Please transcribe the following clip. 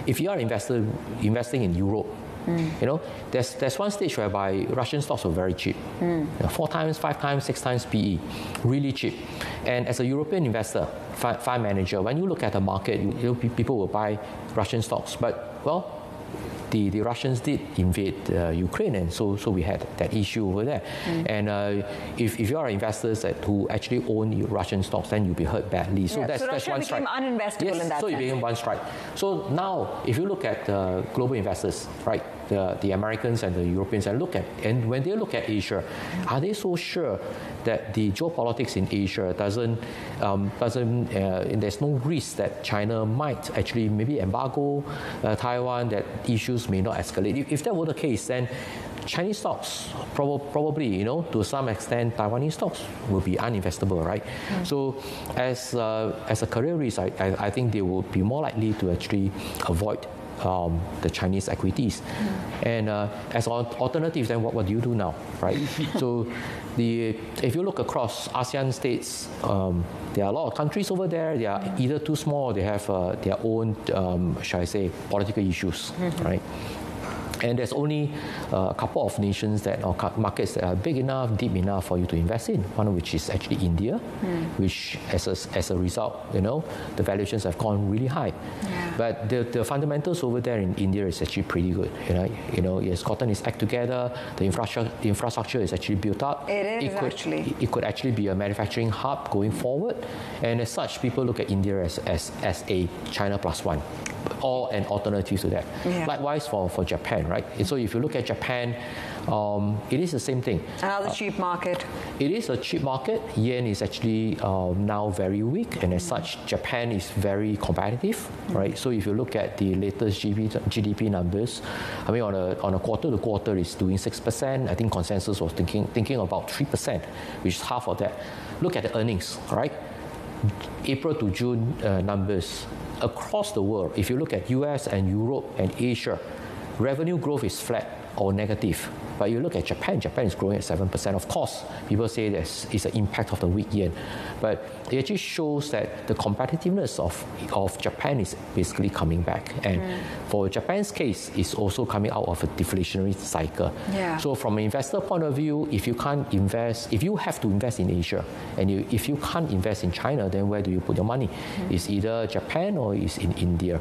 if you are investing in Europe, there's one stage whereby Russian stocks were very cheap. 4 times, 5 times, 6 times PE, really cheap. And as a European investor, fund manager, when you look at the market, people will buy Russian stocks. But, well, the Russians did invade Ukraine, and so we had that issue over there. And if you are investors who actually own Russian stocks, then you'll be hurt badly. So that's one strike. Russia became uninvestable in that so it became one strike. So now, if you look at global investors, right, the Americans and the Europeans, and when they look at Asia, are they so sure that the geopolitics in Asia there's no risk that China might actually maybe embargo Taiwan, that issues may not escalate? If that were the case, then Chinese stocks probably, to some extent, Taiwanese stocks will be uninvestable, right? So as a career risk, I think they will be more likely to actually avoid the Chinese equities. And as an alternative, then what do you do now, right? So if you look across ASEAN states, there are a lot of countries over there. They are either too small or they have their own, shall I say, political issues, right? And there's only a couple of nations or markets that are big enough, deep enough for you to invest in. One of which is actually India, which as a result, the valuations have gone really high. But the fundamentals over there in India is actually pretty good. It has gotten its act together. The infrastructure is actually built up. It could actually be a manufacturing hub going forward. And as such, people look at India as a China plus one, or an alternative to that. Likewise for Japan, right? And so if you look at Japan, it is the same thing. Another cheap market. It is a cheap market. Yen is actually now very weak, and as such, Japan is very competitive, right? So if you look at the latest GDP numbers, I mean, on a quarter to quarter, it's doing 6%. I think consensus was thinking about 3%, which is half of that. Look at the earnings, right? April to June numbers across the world. If you look at US and Europe and Asia, revenue growth is flat or negative. But you look at Japan is growing at 7%. Of course, people say it's an impact of the weak yen. But it actually shows that the competitiveness of Japan is basically coming back. And for Japan's case, it's also coming out of a deflationary cycle. So from an investor point of view, if you have to invest in Asia, and if you can't invest in China, then where do you put your money? It's either Japan or it's in India.